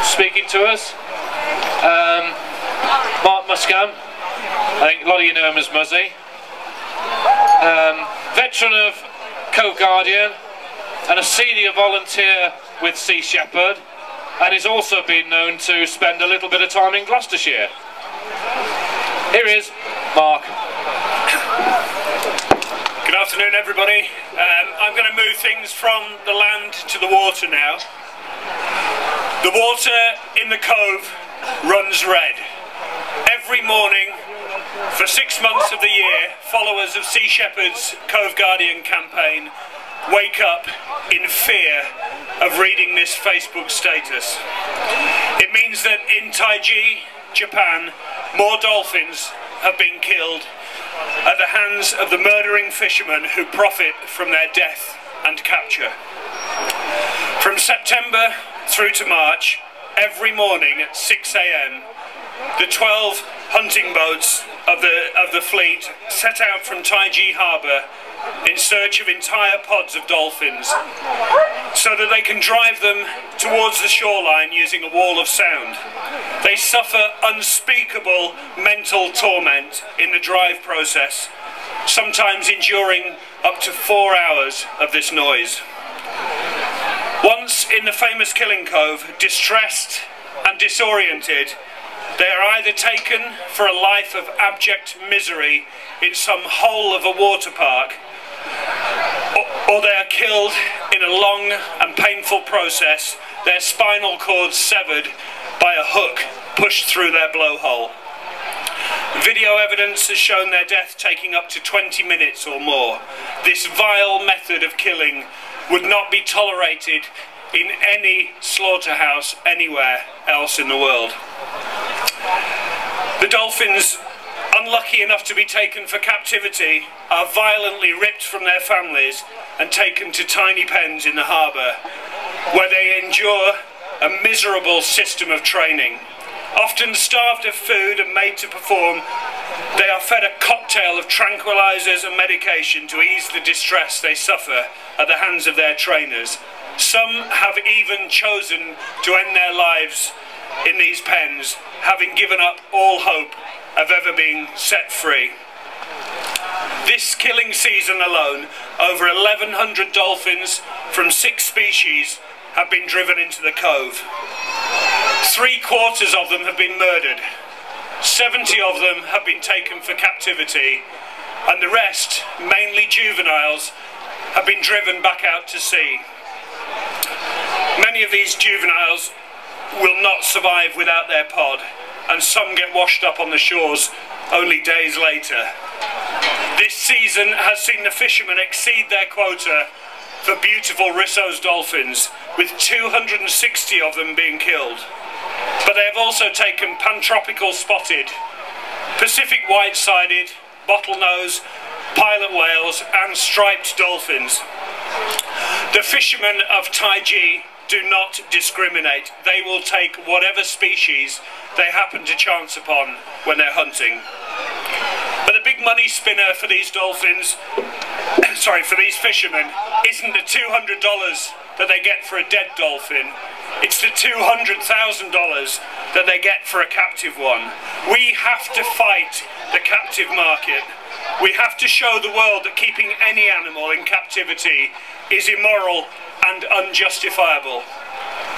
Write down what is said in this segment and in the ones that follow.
speaking to us. Mark Muscam, I think a lot of you know him as Muzzy. Veteran of Cove Guardian and a senior volunteer with Sea Shepherd, and he's also been known to spend a little bit of time in Gloucestershire. Here he is, Mark. Good afternoon, everybody. I'm going to move things from the land to the water now. The water in the cove runs red. Every morning for 6 months of the year, followers of Sea Shepherd's Cove Guardian campaign wake up in fear of reading this Facebook status. It means that in Taiji, Japan, more dolphins have been killed at the hands of the murdering fishermen who profit from their death and capture. From September through to March, every morning at 6 AM, the 12 hunting boats of the fleet set out from Taiji Harbour in search of entire pods of dolphins, so that they can drive them towards the shoreline using a wall of sound. They suffer unspeakable mental torment in the drive process, sometimes enduring up to 4 hours of this noise. Once in the famous Killing Cove, distressed and disoriented, they are either taken for a life of abject misery in some hole of a water park, or they are killed in a long and painful process, their spinal cords severed by a hook pushed through their blowhole. Video evidence has shown their death taking up to 20 minutes or more. This vile method of killing would not be tolerated in any slaughterhouse anywhere else in the world. The dolphins, unlucky enough to be taken for captivity, are violently ripped from their families and taken to tiny pens in the harbour, where they endure a miserable system of training. Often starved of food and made to perform, they are fed a cocktail of tranquilizers and medication to ease the distress they suffer at the hands of their trainers. Some have even chosen to end their lives in these pens, having given up all hope of ever being set free. This killing season alone, over 1,100 dolphins from 6 species have been driven into the cove. 3/4 of them have been murdered. 70 of them have been taken for captivity, and the rest, mainly juveniles, have been driven back out to sea. Many of these juveniles will not survive without their pod, and some get washed up on the shores only days later. This season has seen the fishermen exceed their quota for beautiful Risso's dolphins, with 260 of them being killed. But they have also taken pantropical spotted, Pacific white-sided, bottlenose, pilot whales and striped dolphins. The fishermen of Taiji do not discriminate. They will take whatever species they happen to chance upon when they're hunting. But the big money spinner for these dolphins, for these fishermen, isn't the $200 that they get for a dead dolphin. It's the $200,000 that they get for a captive one. We have to fight the captive market. We have to show the world that keeping any animal in captivity is immoral and unjustifiable.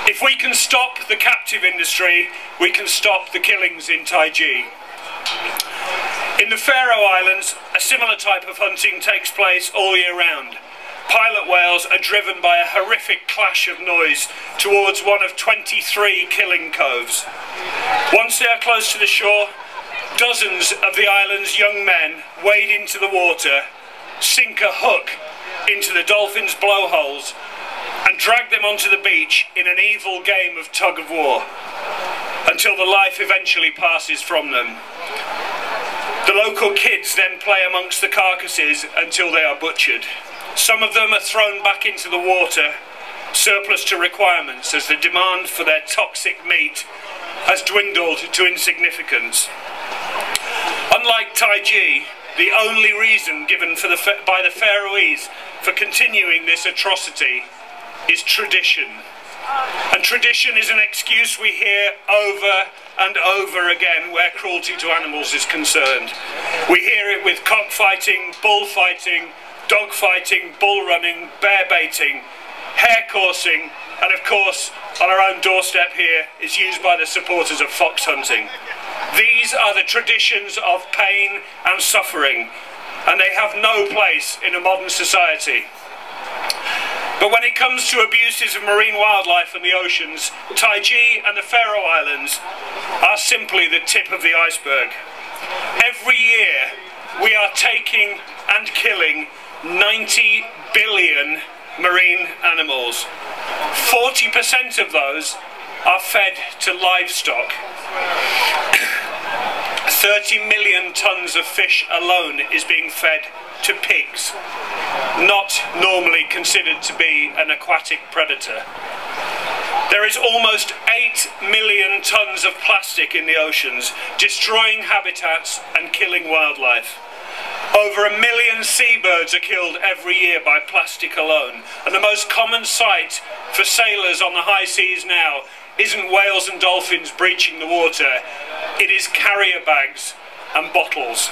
If we can stop the captive industry, we can stop the killings in Taiji. In the Faroe Islands, a similar type of hunting takes place all year round. Pilot whales are driven by a horrific clash of noise towards one of 23 killing coves. Once they are close to the shore, dozens of the island's young men wade into the water, sink a hook into the dolphins' blowholes, and drag them onto the beach in an evil game of tug-of-war, until the life eventually passes from them. The local kids then play amongst the carcasses until they are butchered. Some of them are thrown back into the water, surplus to requirements, as the demand for their toxic meat has dwindled to insignificance. Unlike Taiji, the only reason given by the Faroese for continuing this atrocity is tradition. And tradition is an excuse we hear over and over again where cruelty to animals is concerned. We hear it with cockfighting, bullfighting, dogfighting, bull running, bear baiting, hare coursing, and of course, on our own doorstep here, it's used by the supporters of fox hunting. These are the traditions of pain and suffering, and they have no place in a modern society. But when it comes to abuses of marine wildlife and the oceans, Taiji and the Faroe Islands are simply the tip of the iceberg. Every year, we are taking and killing 90 billion marine animals. 40% of those are fed to livestock. 30 million tons of fish alone is being fed to pigs, not normally considered to be an aquatic predator. There is almost 8 million tons of plastic in the oceans, destroying habitats and killing wildlife. Over 1 million seabirds are killed every year by plastic alone, and the most common sight for sailors on the high seas now isn't whales and dolphins breaching the water, it is carrier bags and bottles.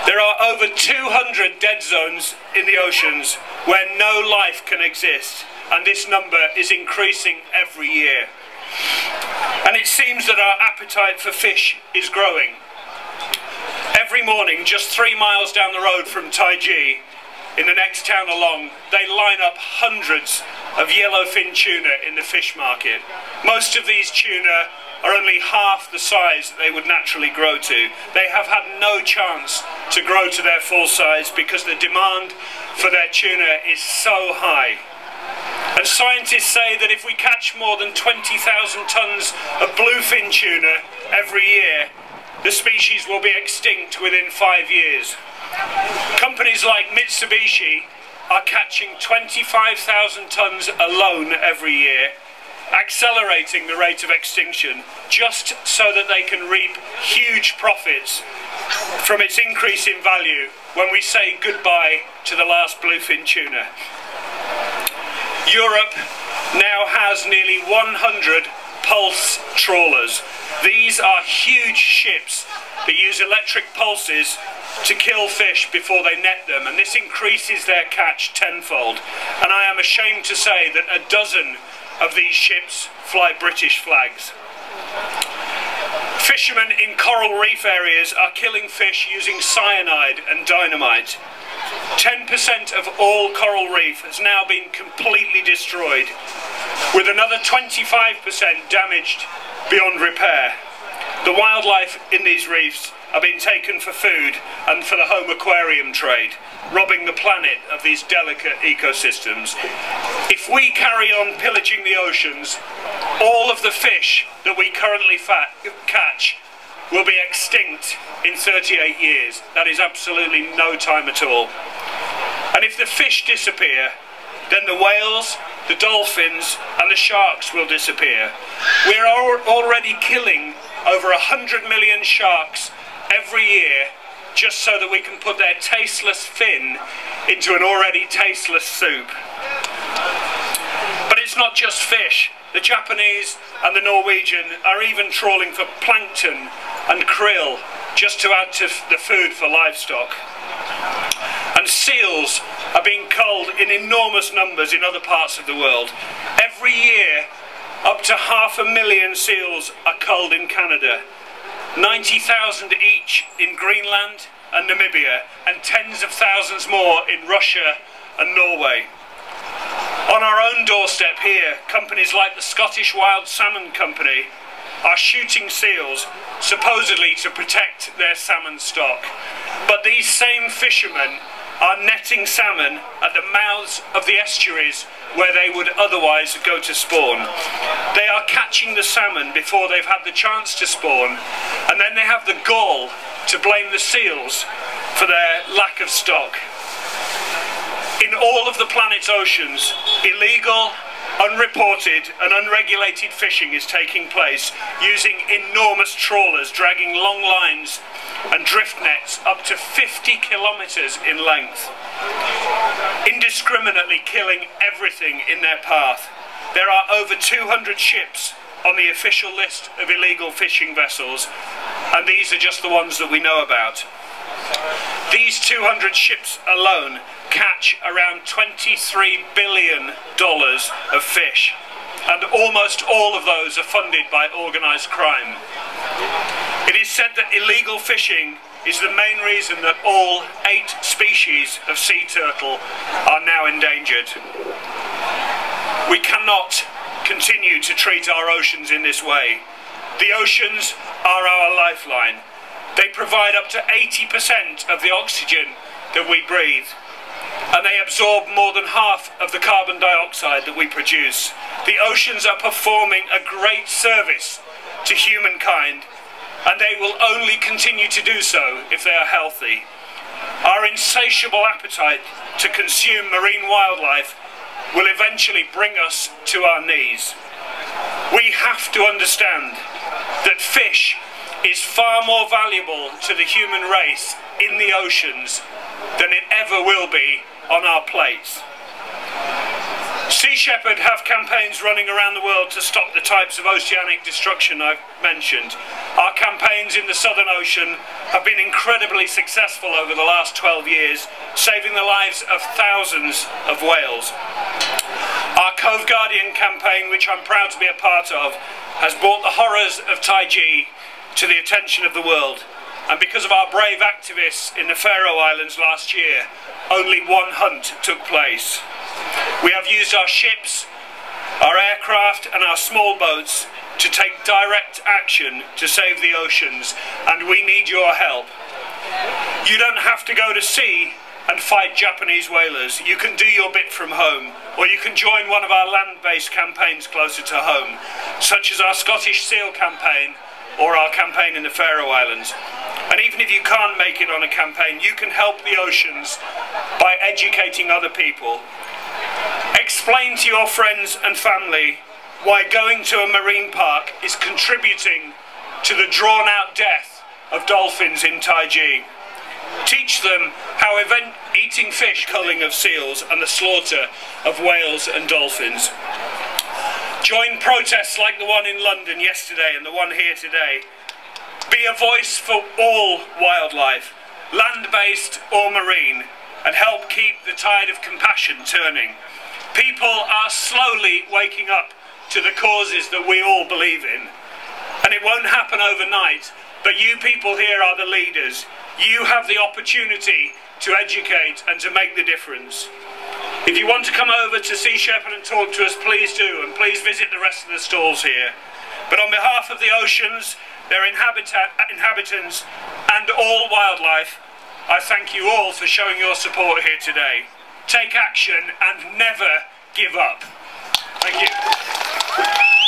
There are over 200 dead zones in the oceans where no life can exist, and this number is increasing every year. And it seems that our appetite for fish is growing. Every morning, just 3 miles down the road from Taiji, in the next town along, they line up hundreds of yellowfin tuna in the fish market. Most of these tuna are only half the size that they would naturally grow to. They have had no chance to grow to their full size because the demand for their tuna is so high. And scientists say that if we catch more than 20,000 tons of bluefin tuna every year, the species will be extinct within 5 years. Companies like Mitsubishi are catching 25,000 tons alone every year, accelerating the rate of extinction just so that they can reap huge profits from its increase in value when we say goodbye to the last bluefin tuna. Europe now has nearly 100 pulse trawlers. These are huge ships that use electric pulses to kill fish before they net them, and this increases their catch tenfold. And I am ashamed to say that a dozen of these ships fly British flags. Fishermen in coral reef areas are killing fish using cyanide and dynamite. 10% of all coral reef has now been completely destroyed, with another 25% damaged beyond repair. The wildlife in these reefs are being taken for food and for the home aquarium trade, robbing the planet of these delicate ecosystems. If we carry on pillaging the oceans, all of the fish that we currently catch will be extinct in 38 years. That is absolutely no time at all. And if the fish disappear, then the whales, the dolphins and the sharks will disappear. We're already killing over 100 million sharks every year just so that we can put their tasteless fin into an already tasteless soup. But it's not just fish. The Japanese and the Norwegian are even trawling for plankton and krill just to add to the food for livestock. And seals are being culled in enormous numbers in other parts of the world. Every year, up to 500,000 seals are culled in Canada, 90,000 each in Greenland and Namibia, and tens of thousands more in Russia and Norway. On our own doorstep here, companies like the Scottish Wild Salmon Company are shooting seals, supposedly to protect their salmon stock. But these same fishermen are netting salmon at the mouths of the estuaries where they would otherwise go to spawn. They are catching the salmon before they've had the chance to spawn, and then they have the gall to blame the seals for their lack of stock. In all of the planet's oceans, illegal, unreported and unregulated fishing is taking place using enormous trawlers dragging long lines and drift nets up to 50 kilometres in length, indiscriminately killing everything in their path. there are over 200 ships on the official list of illegal fishing vessels, and these are just the ones that we know about. These 200 ships alone catch around $23 billion of fish, and almost all of those are funded by organised crime. It is said that illegal fishing is the main reason that all 8 species of sea turtle are now endangered. We cannot continue to treat our oceans in this way. The oceans are our lifeline. They provide up to 80% of the oxygen that we breathe, and they absorb more than half of the carbon dioxide that we produce. The oceans are performing a great service to humankind, and they will only continue to do so if they are healthy. Our insatiable appetite to consume marine wildlife will eventually bring us to our knees. We have to understand that fish is far more valuable to the human race in the oceans than it ever will be on our plates. Sea Shepherd have campaigns running around the world to stop the types of oceanic destruction I've mentioned. Our campaigns in the Southern Ocean have been incredibly successful over the last 12 years, saving the lives of thousands of whales. Our Cove Guardian campaign, which I'm proud to be a part of, has brought the horrors of Taiji to the attention of the world, and because of our brave activists in the Faroe Islands last year, only one hunt took place. We have used our ships, our aircraft and our small boats to take direct action to save the oceans, and we need your help. You don't have to go to sea and fight Japanese whalers. You can do your bit from home, or you can join one of our land-based campaigns closer to home, such as our Scottish Seal campaign or our campaign in the Faroe Islands. And even if you can't make it on a campaign, you can help the oceans by educating other people. Explain to your friends and family why going to a marine park is contributing to the drawn-out death of dolphins in Taiji. Teach them how eating fish, culling of seals and the slaughter of whales and dolphins. Join protests like the one in London yesterday and the one here today. Be a voice for all wildlife, land-based or marine, and help keep the tide of compassion turning. People are slowly waking up to the causes that we all believe in. And it won't happen overnight, but you people here are the leaders. You have the opportunity to educate and to make the difference. If you want to come over to Sea Shepherd and talk to us, please do, and please visit the rest of the stalls here. But on behalf of the oceans, their inhabitants and all wildlife, I thank you all for showing your support here today. Take action and never give up. Thank you.